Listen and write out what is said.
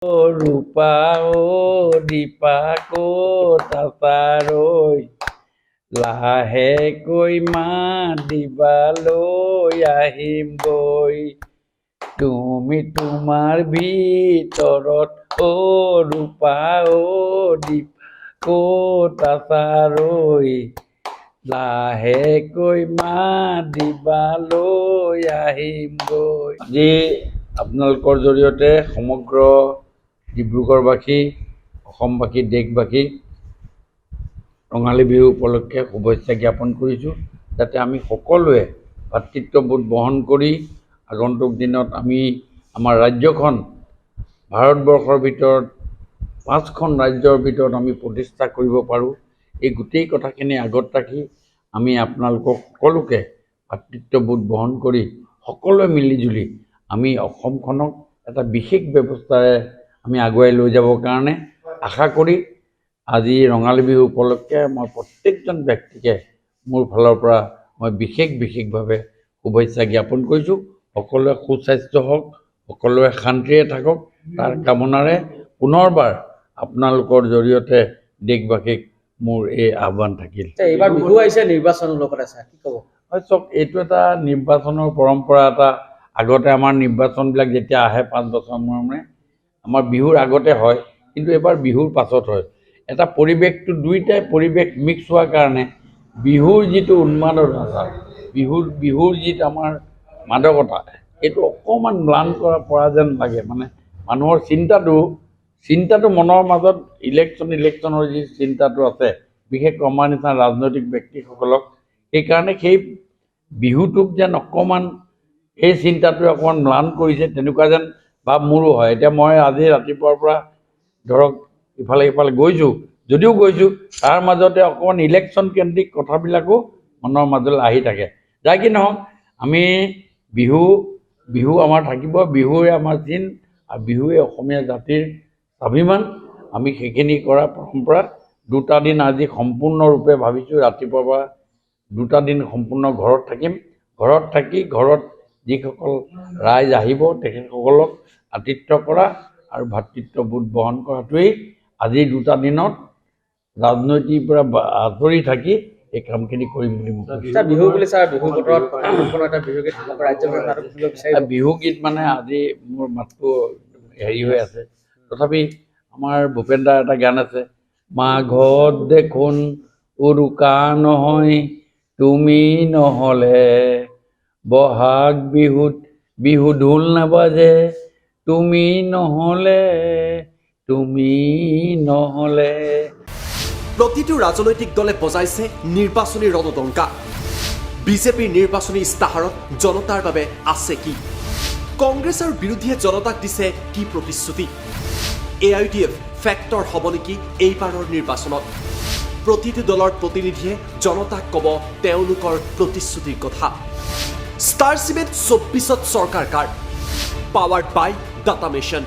ৰূপা দীপা ক'ত আছাৰৈ লাহেকৈ মাত দিবালৈ আহিম গৈ তুমি তোমাৰ ভিতৰত ৰূপা দীপা ক'ত আছাৰৈ লাহেকৈ মাত দিবালৈ আহিম গৈ। আজি আপোনালোকৰ জৰিয়তে সমগ্ৰ ডিব্ৰুগড়বাসী, অসমবাসী, দেশবাসী ৰঙালী বিহু উপলক্ষে শুভেচ্ছা জ্ঞাপন কৰিছোঁ। যাতে আমি সকলোৱে ভাতৃত্ববোধ বহন কৰি আগন্তুক দিনত আমি আমাৰ ৰাজ্যখন ভাৰতবৰ্ষৰ ভিতৰত 5খন ৰাজ্যৰ ভিতৰত আমি প্ৰতিষ্ঠা কৰিব পাৰোঁ। এই গোটেই কথাখিনি আগত ৰাখি আমি আপোনালোকক সকলোকে ভাতৃত্ববোধ বহন কৰি সকলোৱে মিলিজুলি আমি অসমখনক এটা বিশেষ ব্যৱস্থাৰে আমি আগুৱাই লৈ যাবৰ কাৰণে আশা কৰি আজি ৰঙালী বিহু উপলক্ষে মই প্ৰত্যেকজন ব্যক্তিকে মোৰ ফালৰ পৰা মই বিশেষভাৱে শুভেচ্ছা জ্ঞাপন কৰিছোঁ। সকলোৱে সুস্বাস্থ্য হওক, সকলোৱে শান্তিৰে থাকক, তাৰ কামনাৰে পুনৰবাৰ আপোনালোকৰ জৰিয়তে দেশবাসীক মোৰ এই আহ্বান থাকিল। এইবাৰ বিহু আহিছে, নিৰ্বাচনৰ লগত আছে, কি ক'ব? হয়, চাওক, এইটো এটা নিৰ্বাচনৰ পৰম্পৰা এটা। আগতে আমাৰ নিৰ্বাচনবিলাক যেতিয়া আহে 5 বছৰ মূৰে আমাৰ বিহুৰ আগতে হয়, কিন্তু এবাৰ বিহুৰ পাছত হয়। এটা পৰিৱেশটো দুইটাই পৰিৱেশ মিক্স হোৱাৰ কাৰণে বিহুৰ যিটো উন্মাদনা, বিহুৰ যিটো আমাৰ মাদকতা, এইটো অকণমান ম্লান পৰা যেন লাগে। মানে মানুহৰ চিন্তাটো মনৰ মাজত ইলেকশ্যনৰ যি চিন্তাটো আছে, বিশেষকৈ আমাৰ নিচিনা ৰাজনৈতিক ব্যক্তিসকলক, সেইকাৰণে সেই বিহুটোক যেন অকণমান এই চিন্তাটোৱে অকণমান ম্লান কৰিছে, তেনেকুৱা যেন ভাৱ মোৰো হয়। এতিয়া মই আজি ৰাতিপুৱাৰ পৰা ধৰক ইফালে সিফালে যদিও গৈছোঁ, তাৰ মাজতে অকণমান ইলেকশ্যন কেন্দ্ৰিক কথাবিলাকো মনৰ মাজলৈ আহি থাকে। যাই কি নহওক, আমি বিহু আমাৰ থাকিব, বিহুৱে আমাৰ চিন, আৰু বিহুৱে অসমীয়া জাতিৰ স্বাভিমান। আমি সেইখিনি কৰা পৰম্পৰা 2টা দিন আজি সম্পূৰ্ণৰূপে ভাবিছোঁ, ৰাতিপুৱাৰ পৰা 2টা দিন সম্পূৰ্ণ ঘৰত থাকিম। ঘৰত থাকি যিসকল ৰাইজ আহিব তেখেতসকলক আতিথ্য কৰা আৰু ভাতৃত্ববোধ বহন কৰাটোৱেই আজিৰ 2টা দিনত ৰাজনৈতিৰ পৰা আঁতৰি থাকি এই কামখিনি কৰিম বুলি মই কৈছোঁ। বিহু বুলি বিহু বতৰত বিহুগীত মানে আজি মোৰ মাতটো হেৰি হৈ আছে, তথাপি আমাৰ ভূপেন দাৰ এটা গান আছে, মাঘত দেখোন উৰুকা নহয় তুমি নহ'লে, বহাগ বিহুত বিহু ঢোল নাবাজে তুমি নহ'লে। প্ৰতিটো ৰাজনৈতিক দলে বজাইছে নিৰ্বাচনী ৰণদংকা। বিজেপিৰ নিৰ্বাচনী ইস্তাহাৰত জনতাৰ বাবে আছে কি? কংগ্ৰেছ আৰু বিৰোধীয়ে জনতাক দিছে কি প্ৰতিশ্ৰুতি? AIUDF ফেক্টৰ হ'ব নেকি এইবাৰৰ নিৰ্বাচনত? প্ৰতিটো দলৰ প্ৰতিনিধিয়ে জনতাক ক'ব তেওঁলোকৰ প্ৰতিশ্ৰুতিৰ কথা। ষ্টাৰ চিমেণ্ট 24ত চৰকাৰ কাৰ? পাৱাৰ্ড বাই ডাটা মিছন।